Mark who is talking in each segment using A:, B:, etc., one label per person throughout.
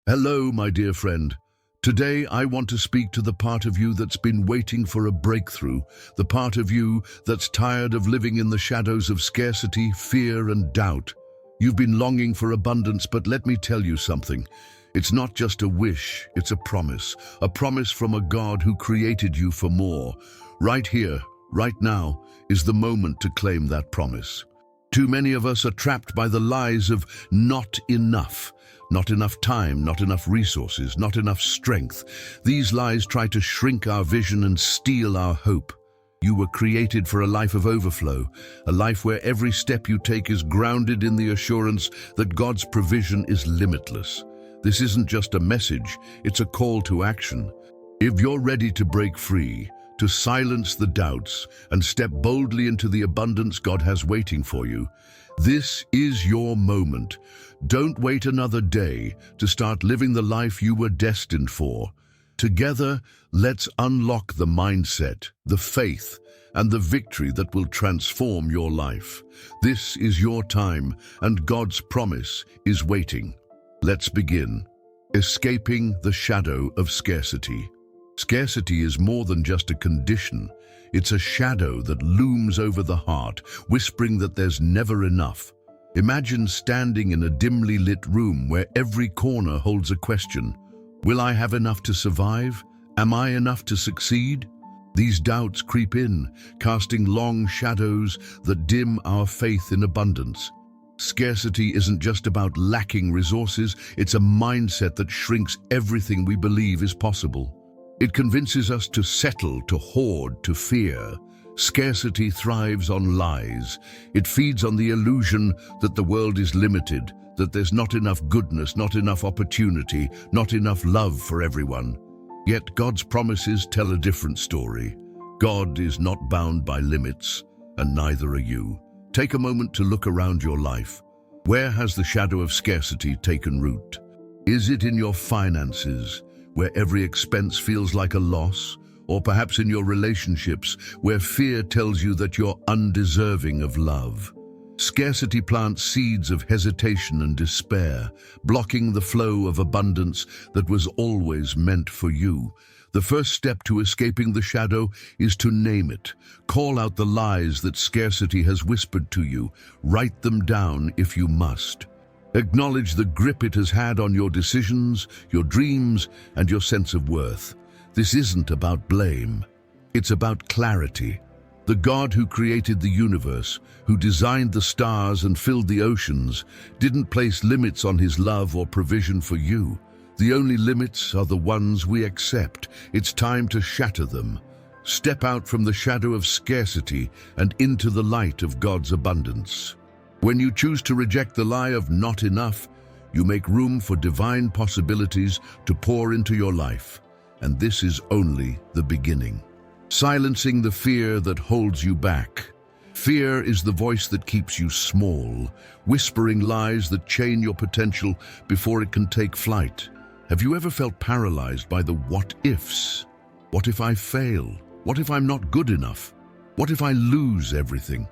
A: Hello, my dear friend. Today I want to speak to the part of you that's been waiting for a breakthrough, the part of you that's tired of living in the shadows of scarcity, fear, and doubt. You've been longing for abundance, but let me tell you something. It's not just a wish, it's a promise from a God who created you for more. Right here, right now, is the moment to claim that promise. Too many of us are trapped by the lies of not enough. Not enough time, not enough resources, not enough strength. These lies try to shrink our vision and steal our hope. You were created for a life of overflow, a life where every step you take is grounded in the assurance that God's provision is limitless. This isn't just a message, it's a call to action. If you're ready to break free, to silence the doubts, and step boldly into the abundance God has waiting for you, this is your moment. Don't wait another day to start living the life you were destined for. Together, let's unlock the mindset, the faith, and the victory that will transform your life. This is your time, and God's promise is waiting. Let's begin. Escaping the shadow of scarcity. Scarcity is more than just a condition. It's a shadow that looms over the heart, whispering that there's never enough. Imagine standing in a dimly lit room where every corner holds a question. Will I have enough to survive? Am I enough to succeed? These doubts creep in, casting long shadows that dim our faith in abundance. Scarcity isn't just about lacking resources, it's a mindset that shrinks everything we believe is possible. It convinces us to settle, to hoard, to fear. Scarcity thrives on lies. It feeds on the illusion that the world is limited, that there's not enough goodness, not enough opportunity, not enough love for everyone. Yet God's promises tell a different story. God is not bound by limits, and neither are you. Take a moment to look around your life. Where has the shadow of scarcity taken root? Is it in your finances, where every expense feels like a loss? Or perhaps in your relationships, where fear tells you that you're undeserving of love? Scarcity plants seeds of hesitation and despair, blocking the flow of abundance that was always meant for you. The first step to escaping the shadow is to name it. Call out the lies that scarcity has whispered to you. Write them down if you must. Acknowledge the grip it has had on your decisions, your dreams, and your sense of worth. This isn't about blame. It's about clarity. The God who created the universe, who designed the stars and filled the oceans, didn't place limits on his love or provision for you. The only limits are the ones we accept. It's time to shatter them. Step out from the shadow of scarcity and into the light of God's abundance. When you choose to reject the lie of not enough, you make room for divine possibilities to pour into your life. And this is only the beginning. Silencing the fear that holds you back. Fear is the voice that keeps you small, whispering lies that chain your potential before it can take flight. Have you ever felt paralyzed by the what-ifs? What if I fail? What if I'm not good enough? What if I lose everything?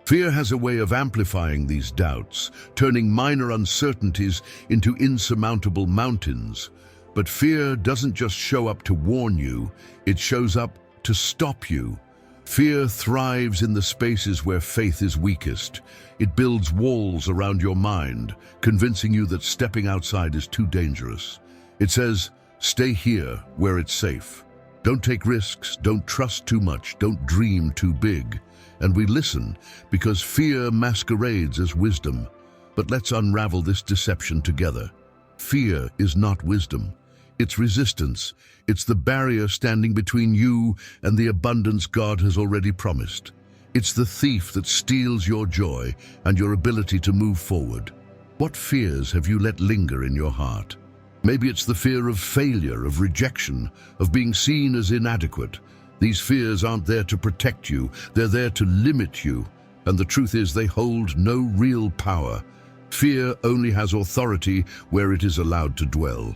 A: Fear has a way of amplifying these doubts, turning minor uncertainties into insurmountable mountains. But fear doesn't just show up to warn you, it shows up to stop you. Fear thrives in the spaces where faith is weakest. It builds walls around your mind, convincing you that stepping outside is too dangerous. It says, stay here where it's safe. Don't take risks, don't trust too much, don't dream too big. And we listen because fear masquerades as wisdom. But let's unravel this deception together. Fear is not wisdom. It's resistance. It's the barrier standing between you and the abundance God has already promised. It's the thief that steals your joy and your ability to move forward. What fears have you let linger in your heart? Maybe it's the fear of failure, of rejection, of being seen as inadequate. These fears aren't there to protect you, they're there to limit you. And the truth is they hold no real power. Fear only has authority where it is allowed to dwell.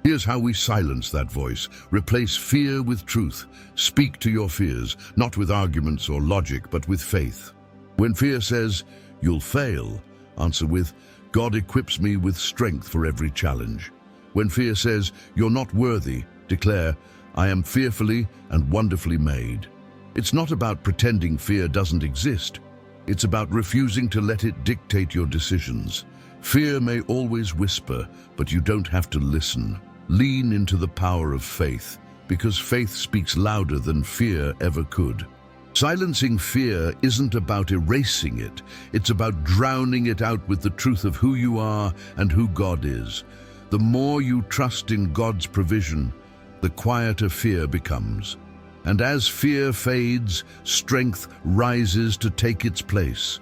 A: Here's how we silence that voice. Replace fear with truth. Speak to your fears, not with arguments or logic, but with faith. When fear says, "You'll fail," answer with, "God equips me with strength for every challenge." When fear says, "You're not worthy," declare, "I am fearfully and wonderfully made." It's not about pretending fear doesn't exist. It's about refusing to let it dictate your decisions. Fear may always whisper, but you don't have to listen. Lean into the power of faith, because faith speaks louder than fear ever could. Silencing fear isn't about erasing it. It's about drowning it out with the truth of who you are and who God is. The more you trust in God's provision, the quieter fear becomes. And as fear fades, strength rises to take its place,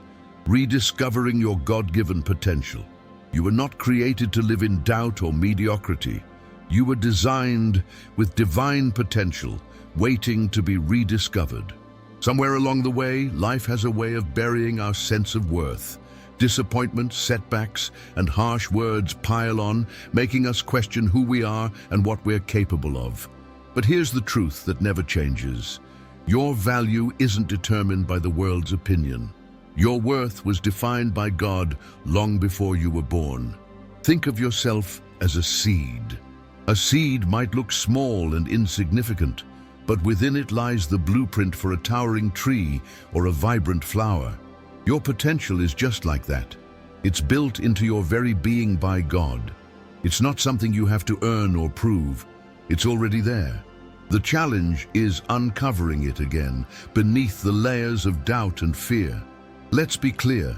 A: rediscovering your God-given potential. You were not created to live in doubt or mediocrity. You were designed with divine potential, waiting to be rediscovered. Somewhere along the way, life has a way of burying our sense of worth. Disappointments, setbacks, and harsh words pile on, making us question who we are and what we're capable of. But here's the truth that never changes. Your value isn't determined by the world's opinion. Your worth was defined by God long before you were born. Think of yourself as a seed. A seed might look small and insignificant, but within it lies the blueprint for a towering tree or a vibrant flower. Your potential is just like that. It's built into your very being by God. It's not something you have to earn or prove. It's already there. The challenge is uncovering it again, beneath the layers of doubt and fear. Let's be clear,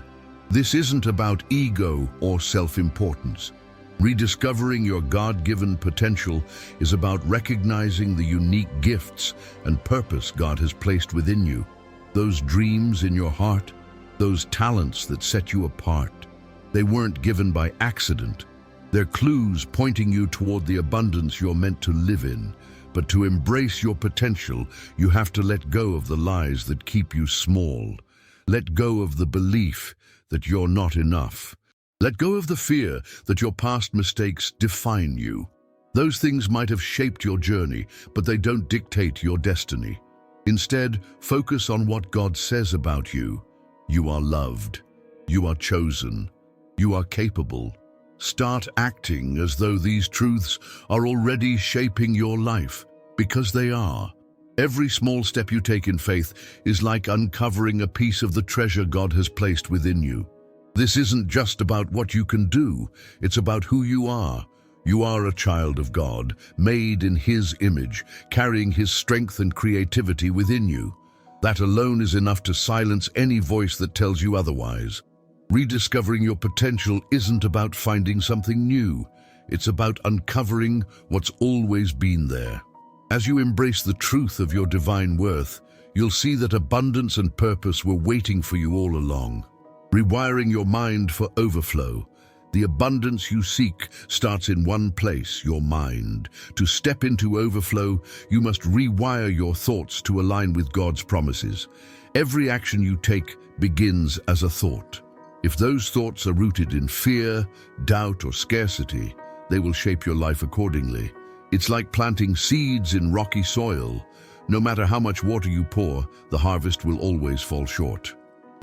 A: this isn't about ego or self-importance. Rediscovering your God-given potential is about recognizing the unique gifts and purpose God has placed within you. Those dreams in your heart, those talents that set you apart. They weren't given by accident. They're clues pointing you toward the abundance you're meant to live in. But to embrace your potential, you have to let go of the lies that keep you small. Let go of the belief that you're not enough. Let go of the fear that your past mistakes define you. Those things might have shaped your journey, but they don't dictate your destiny. Instead, focus on what God says about you. You are loved. You are chosen. You are capable. Start acting as though these truths are already shaping your life, because they are. Every small step you take in faith is like uncovering a piece of the treasure God has placed within you. This isn't just about what you can do, it's about who you are. You are a child of God, made in His image, carrying His strength and creativity within you. That alone is enough to silence any voice that tells you otherwise. Rediscovering your potential isn't about finding something new. It's about uncovering what's always been there. As you embrace the truth of your divine worth, you'll see that abundance and purpose were waiting for you all along. Rewiring your mind for overflow. The abundance you seek starts in one place, your mind. To step into overflow, you must rewire your thoughts to align with God's promises. Every action you take begins as a thought. If those thoughts are rooted in fear, doubt, or scarcity, they will shape your life accordingly. It's like planting seeds in rocky soil. No matter how much water you pour, the harvest will always fall short.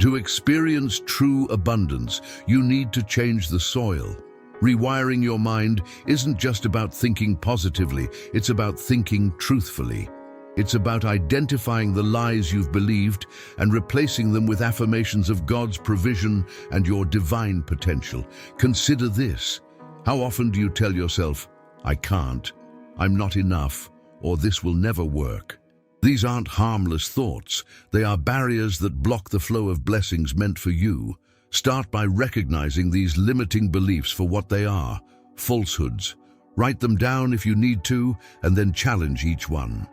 A: To experience true abundance, you need to change the soil. Rewiring your mind isn't just about thinking positively, it's about thinking truthfully. It's about identifying the lies you've believed and replacing them with affirmations of God's provision and your divine potential. Consider this. How often do you tell yourself, "I can't, I'm not enough," or "this will never work"? These aren't harmless thoughts. They are barriers that block the flow of blessings meant for you. Start by recognizing these limiting beliefs for what they are, falsehoods. Write them down if you need to, and then challenge each one.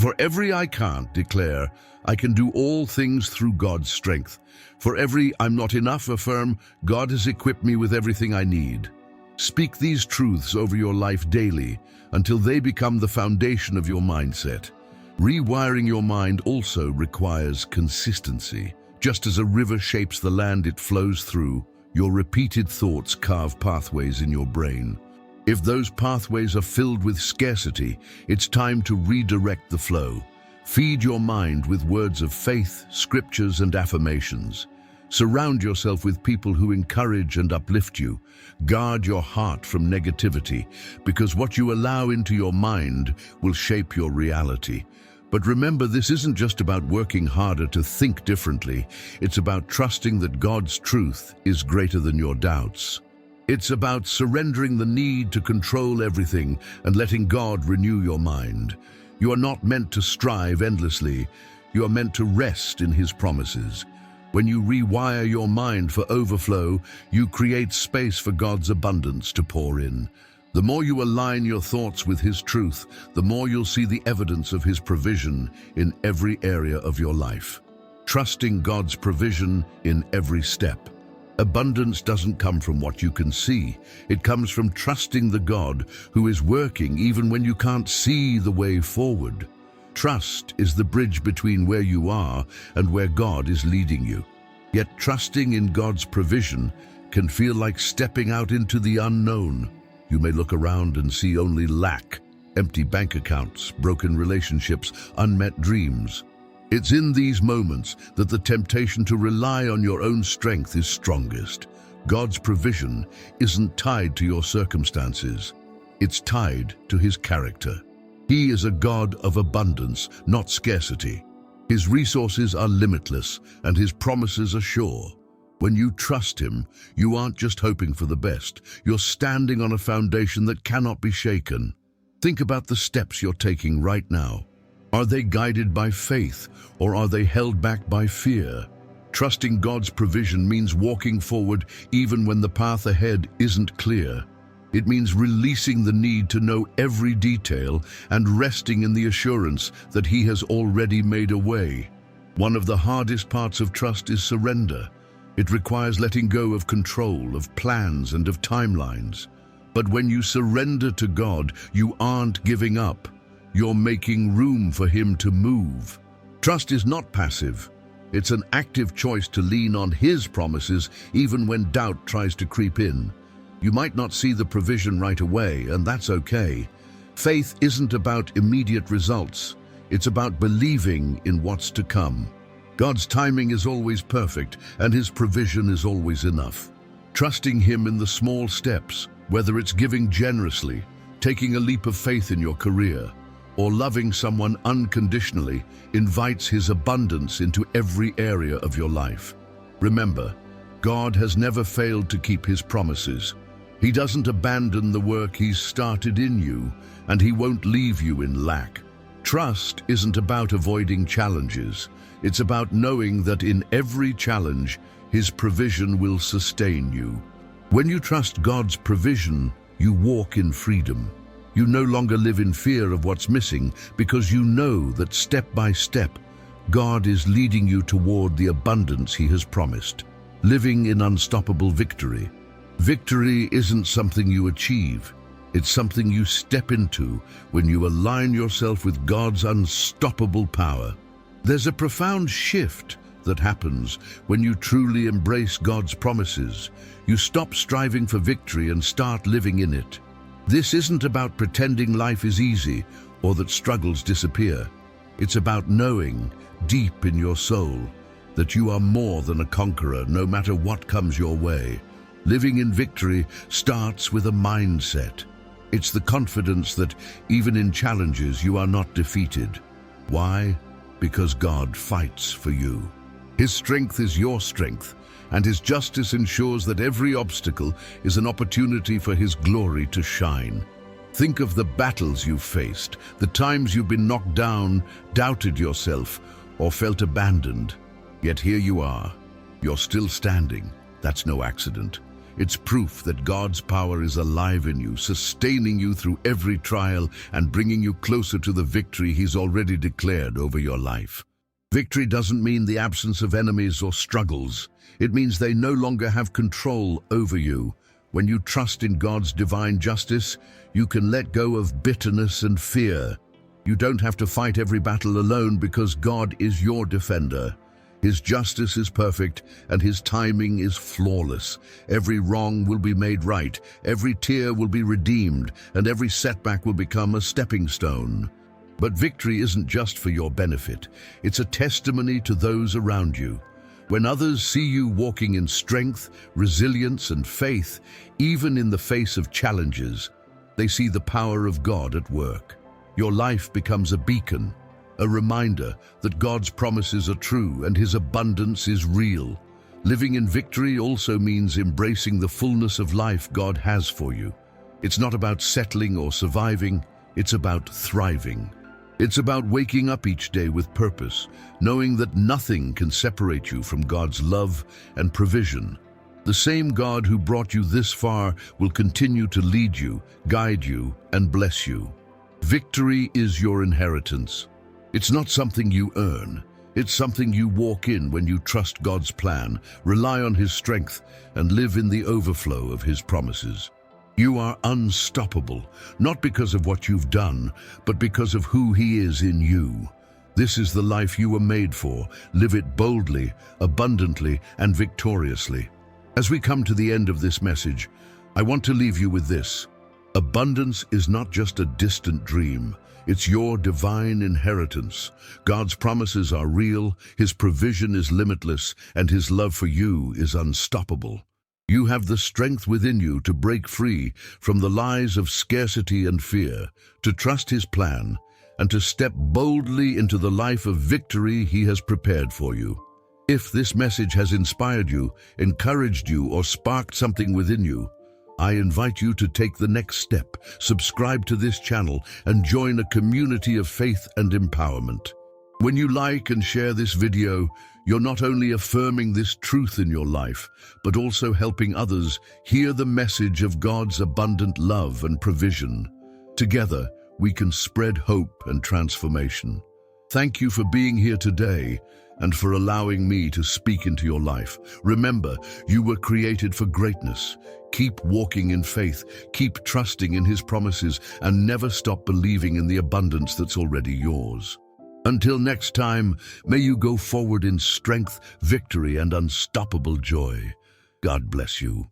A: For every "I can't," declare, "I can do all things through God's strength." For every "I'm not enough," affirm, "God has equipped me with everything I need." Speak these truths over your life daily until they become the foundation of your mindset. Rewiring your mind also requires consistency. Just as a river shapes the land it flows through, your repeated thoughts carve pathways in your brain. If those pathways are filled with scarcity, it's time to redirect the flow. Feed your mind with words of faith, scriptures, and affirmations. Surround yourself with people who encourage and uplift you. Guard your heart from negativity, because what you allow into your mind will shape your reality. But remember, this isn't just about working harder to think differently. It's about trusting that God's truth is greater than your doubts. It's about surrendering the need to control everything and letting God renew your mind. You are not meant to strive endlessly. You are meant to rest in His promises. When you rewire your mind for overflow, you create space for God's abundance to pour in. The more you align your thoughts with His truth, the more you'll see the evidence of His provision in every area of your life. Trusting God's provision in every step. Abundance doesn't come from what you can see. It comes from trusting the God who is working even when you can't see the way forward. Trust is the bridge between where you are and where God is leading you. Yet trusting in God's provision can feel like stepping out into the unknown. You may look around and see only lack, empty bank accounts, broken relationships, unmet dreams. It's in these moments that the temptation to rely on your own strength is strongest. God's provision isn't tied to your circumstances. It's tied to His character. He is a God of abundance, not scarcity. His resources are limitless and His promises are sure. When you trust Him, you aren't just hoping for the best. You're standing on a foundation that cannot be shaken. Think about the steps you're taking right now. Are they guided by faith, or are they held back by fear? Trusting God's provision means walking forward even when the path ahead isn't clear. It means releasing the need to know every detail and resting in the assurance that He has already made a way. One of the hardest parts of trust is surrender. It requires letting go of control, of plans, and of timelines. But when you surrender to God, you aren't giving up. You're making room for Him to move. Trust is not passive. It's an active choice to lean on His promises even when doubt tries to creep in. You might not see the provision right away, and that's okay. Faith isn't about immediate results. It's about believing in what's to come. God's timing is always perfect, and His provision is always enough. Trusting Him in the small steps, whether it's giving generously, taking a leap of faith in your career, or loving someone unconditionally, invites His abundance into every area of your life. Remember, God has never failed to keep His promises. He doesn't abandon the work He's started in you, and He won't leave you in lack. Trust isn't about avoiding challenges. It's about knowing that in every challenge, His provision will sustain you. When you trust God's provision, you walk in freedom. You no longer live in fear of what's missing because you know that step by step, God is leading you toward the abundance He has promised. Living in unstoppable victory. Victory isn't something you achieve. It's something you step into when you align yourself with God's unstoppable power. There's a profound shift that happens when you truly embrace God's promises. You stop striving for victory and start living in it. This isn't about pretending life is easy or that struggles disappear. It's about knowing deep in your soul that you are more than a conqueror no matter what comes your way. Living in victory starts with a mindset. It's the confidence that even in challenges you are not defeated. Why? Because God fights for you. His strength is your strength, and His justice ensures that every obstacle is an opportunity for His glory to shine. Think of the battles you've faced, the times you've been knocked down, doubted yourself, or felt abandoned. Yet here you are. You're still standing. That's no accident. It's proof that God's power is alive in you, sustaining you through every trial and bringing you closer to the victory He's already declared over your life. Victory doesn't mean the absence of enemies or struggles. It means they no longer have control over you. When you trust in God's divine justice, you can let go of bitterness and fear. You don't have to fight every battle alone because God is your defender. His justice is perfect and His timing is flawless. Every wrong will be made right, every tear will be redeemed, and every setback will become a stepping stone. But victory isn't just for your benefit. It's a testimony to those around you. When others see you walking in strength, resilience, and faith, even in the face of challenges, they see the power of God at work. Your life becomes a beacon, a reminder that God's promises are true and His abundance is real. Living in victory also means embracing the fullness of life God has for you. It's not about settling or surviving, it's about thriving. It's about waking up each day with purpose, knowing that nothing can separate you from God's love and provision. The same God who brought you this far will continue to lead you, guide you, and bless you. Victory is your inheritance. It's not something you earn. It's something you walk in when you trust God's plan, rely on His strength, and live in the overflow of His promises. You are unstoppable, not because of what you've done, but because of who He is in you. This is the life you were made for. Live it boldly, abundantly, and victoriously. As we come to the end of this message, I want to leave you with this. Abundance is not just a distant dream. It's your divine inheritance. God's promises are real, His provision is limitless, and His love for you is unstoppable. You have the strength within you to break free from the lies of scarcity and fear, to trust His plan, and to step boldly into the life of victory He has prepared for you. If this message has inspired you, encouraged you, or sparked something within you, I invite you to take the next step, subscribe to this channel, and join a community of faith and empowerment. When you like and share this video, you're not only affirming this truth in your life, but also helping others hear the message of God's abundant love and provision. Together, we can spread hope and transformation. Thank you for being here today and for allowing me to speak into your life. Remember, you were created for greatness. Keep walking in faith, keep trusting in His promises, and never stop believing in the abundance that's already yours. Until next time, may you go forward in strength, victory, and unstoppable joy. God bless you.